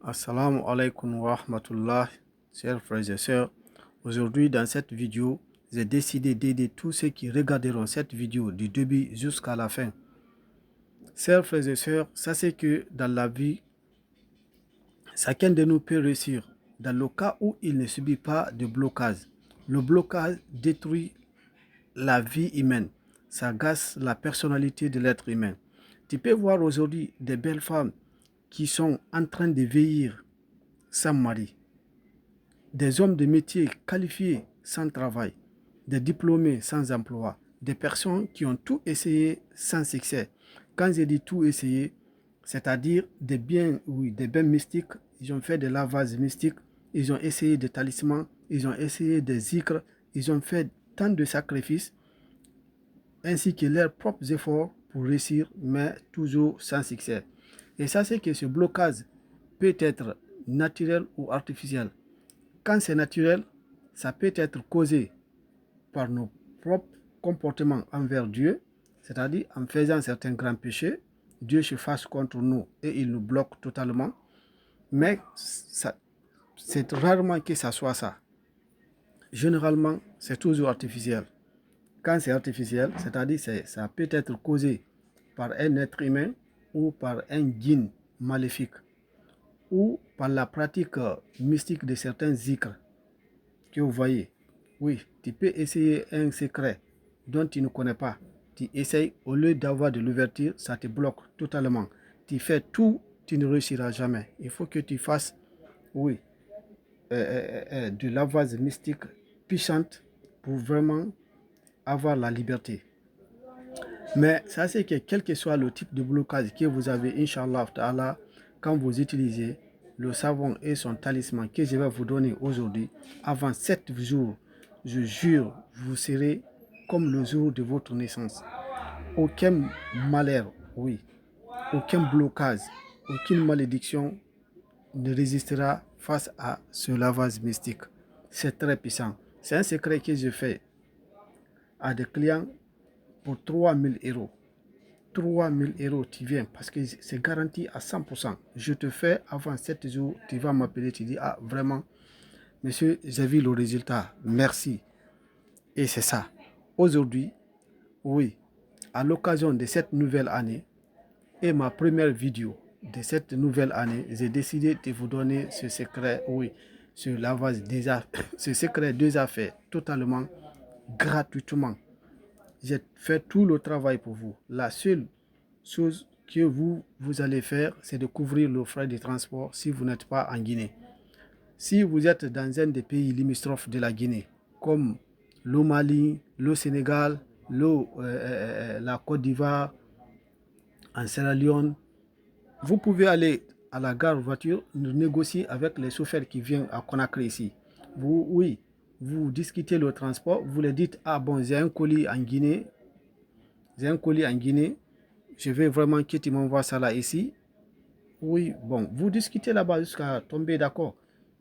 Assalamu alaikum wa rahmatullah, chers frères et sœurs. Aujourd'hui, dans cette vidéo, j'ai décidé d'aider tous ceux qui regarderont cette vidéo du début jusqu'à la fin. Chers frères et sœurs, sachez que dans la vie, chacun de nous peut réussir dans le cas où il ne subit pas de blocage. Le blocage détruit la vie humaine, ça gâche la personnalité de l'être humain. Tu peux voir aujourd'hui des belles femmes qui sont en train de vieillir sans mari, des hommes de métier qualifiés sans travail, des diplômés sans emploi, des personnes qui ont tout essayé sans succès. Quand je dis tout essayé, c'est-à-dire des biens mystiques, ils ont fait des lavages mystiques, ils ont essayé des talismans, ils ont essayé des zikrs, ils ont fait tant de sacrifices, ainsi que leurs propres efforts pour réussir, mais toujours sans succès. Et ça, c'est que ce blocage peut être naturel ou artificiel. Quand c'est naturel, ça peut être causé par nos propres comportements envers Dieu, c'est-à-dire en faisant certains grands péchés, Dieu se fâche contre nous et il nous bloque totalement. Mais c'est rarement que ça soit ça. Généralement, c'est toujours artificiel. Quand c'est artificiel, c'est-à-dire ça peut être causé par un être humain ou par un djinn maléfique ou par la pratique mystique de certains zikrs que vous voyez. Oui, tu peux essayer un secret dont tu ne connais pas. Tu essayes, au lieu d'avoir de l'ouverture, ça te bloque totalement. Tu fais tout, tu ne réussiras jamais. Il faut que tu fasses, oui, de lavage mystique puissante pour vraiment avoir la liberté. Mais ça, c'est que quel que soit le type de blocage que vous avez, Inch'Allah Ta'ala, quand vous utilisez le savon et son talisman que je vais vous donner aujourd'hui, avant 7 jours, je jure, vous serez comme le jour de votre naissance. Aucun malheur, oui, aucun blocage, aucune malédiction ne résistera face à ce lavage mystique. C'est très puissant. C'est un secret que je fais à des clients pour 3000 euros. 3000 euros, tu viens parce que c'est garanti à 100%. Je te fais avant 7 jours, tu vas m'appeler, tu dis, ah vraiment, monsieur, j'ai vu le résultat, merci. Et c'est ça. Aujourd'hui, oui, à l'occasion de cette nouvelle année et ma première vidéo de cette nouvelle année, j'ai décidé de vous donner ce secret, oui, ce lavage déjà, ce secret déjà fait totalement gratuitement. J'ai fait tout le travail pour vous. La seule chose que vous allez faire, c'est de couvrir le frais de transport si vous n'êtes pas en Guinée. Si vous êtes dans un des pays limitrophes de la Guinée, comme le Mali, le Sénégal, la Côte d'Ivoire, en Sierra Leone, vous pouvez aller à la gare voiture, négocier avec les chauffeurs qui viennent à Conakry ici. Vous discutez le transport, vous leur dites, ah bon, j'ai un colis en Guinée, je veux vraiment que tu m'envoies ça là ici. Oui, bon, vous discutez là-bas jusqu'à tomber d'accord.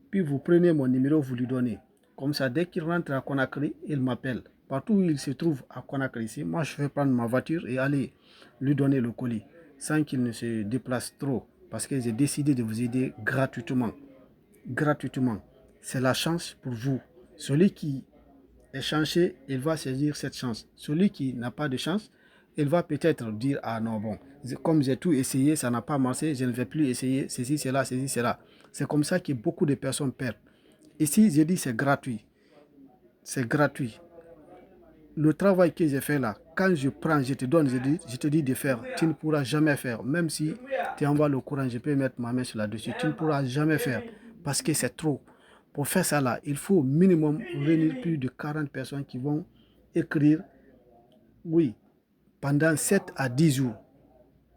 Puis vous prenez mon numéro, vous lui donnez. Comme ça, dès qu'il rentre à Conakry, il m'appelle. Partout où il se trouve à Conakry ici, moi je vais prendre ma voiture et aller lui donner le colis sans qu'il ne se déplace trop. Parce que j'ai décidé de vous aider gratuitement. Gratuitement. C'est la chance pour vous. Celui qui est chanceux, il va saisir cette chance. Celui qui n'a pas de chance, il va peut-être dire, ah non, bon, comme j'ai tout essayé, ça n'a pas marché, je ne vais plus essayer, ceci, cela, ceci, cela. C'est comme ça que beaucoup de personnes perdent. Ici, je dis c'est gratuit. C'est gratuit. Le travail que j'ai fait là, quand je prends, je te donne, je te dis de faire, tu ne pourras jamais faire. Même si tu envoies le courant, je peux mettre ma main sur là-dessus, tu ne pourras jamais faire parce que c'est trop. Pour faire ça là, il faut au minimum réunir plus de 40 personnes qui vont écrire, oui, pendant 7 à 10 jours.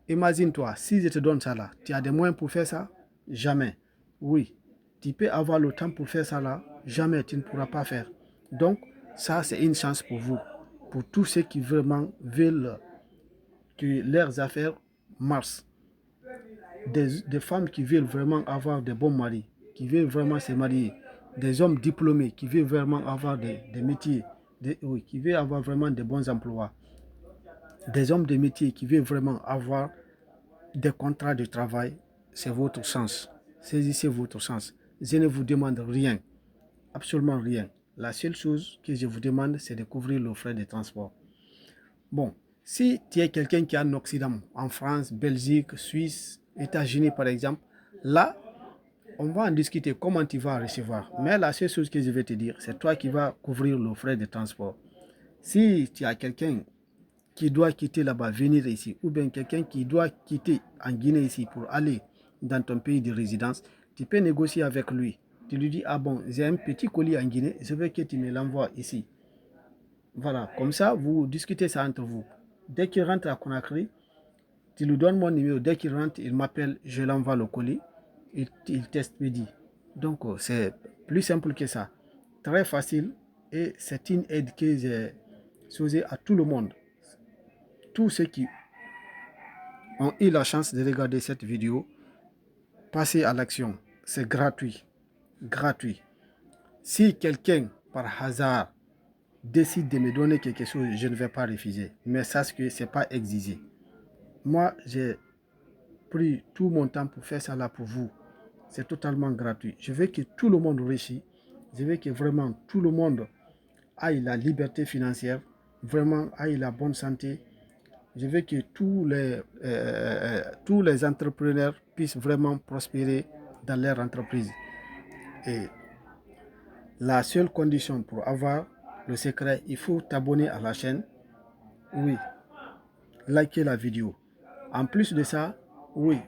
Imagine-toi, si je te donne ça là, tu as des moyens pour faire ça? Jamais. Oui, tu peux avoir le temps pour faire ça là, jamais tu ne pourras pas faire. Donc, ça c'est une chance pour vous, pour tous ceux qui vraiment veulent que leurs affaires marchent. Des femmes qui veulent vraiment avoir de bons maris, qui veulent vraiment se marier, des hommes diplômés qui veulent vraiment avoir des métiers, oui, qui veulent avoir vraiment de bons emplois, des hommes de métier qui veulent vraiment avoir des contrats de travail, c'est votre chance. saisissez votre chance. Je ne vous demande rien, absolument rien. La seule chose que je vous demande, c'est de couvrir le frais de transport. Bon, si tu es quelqu'un qui est en Occident, en France, Belgique, Suisse, États-Unis par exemple, là, on va en discuter comment tu vas recevoir. Mais la seule chose que je vais te dire, c'est toi qui vas couvrir le frais de transport. Si tu as quelqu'un qui doit quitter là-bas, venir ici, ou bien quelqu'un qui doit quitter en Guinée ici pour aller dans ton pays de résidence, tu peux négocier avec lui. Tu lui dis, ah bon, j'ai un petit colis en Guinée, je veux que tu me l'envoies ici. Voilà, comme ça, vous discutez ça entre vous. Dès qu'il rentre à Conakry, tu lui donnes mon numéro. Dès qu'il rentre, il m'appelle, je l'envoie le colis. Il teste midi. Donc, c'est plus simple que ça. Très facile et c'est une aide que j'ai souhaité à tout le monde. Tous ceux qui ont eu la chance de regarder cette vidéo, passez à l'action. C'est gratuit. Gratuit. Si quelqu'un, par hasard, décide de me donner quelque chose, je ne vais pas refuser. Mais sache que ce n'est pas exigé. Moi, j'ai pris tout mon temps pour faire ça là pour vous. C'est totalement gratuit. Je veux que tout le monde réussisse. Je veux que vraiment tout le monde ait la liberté financière, vraiment ait la bonne santé. Je veux que tous les entrepreneurs puissent vraiment prospérer dans leur entreprise. Et la seule condition pour avoir le secret, il faut t'abonner à la chaîne. Oui, liker la vidéo. En plus de ça, oui,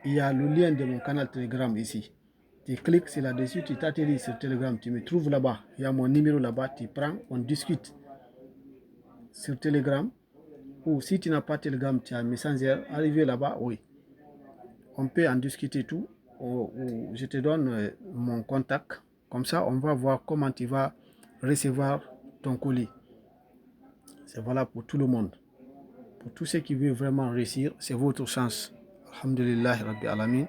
il y a le lien de mon canal Telegram ici. Tu cliques sur là-dessus, tu t'atterris sur Telegram, tu me trouves là-bas. Il y a mon numéro là-bas, tu prends, on discute sur Telegram. Ou si tu n'as pas Telegram, tu as Messenger, arrivé là-bas, oui. On peut en discuter tout. Ou je te donne mon contact. Comme ça, on va voir comment tu vas recevoir ton colis. C'est valable pour tout le monde. Pour tous ceux qui veulent vraiment réussir, c'est votre chance. Alhamdulillah Rabbi Alamin.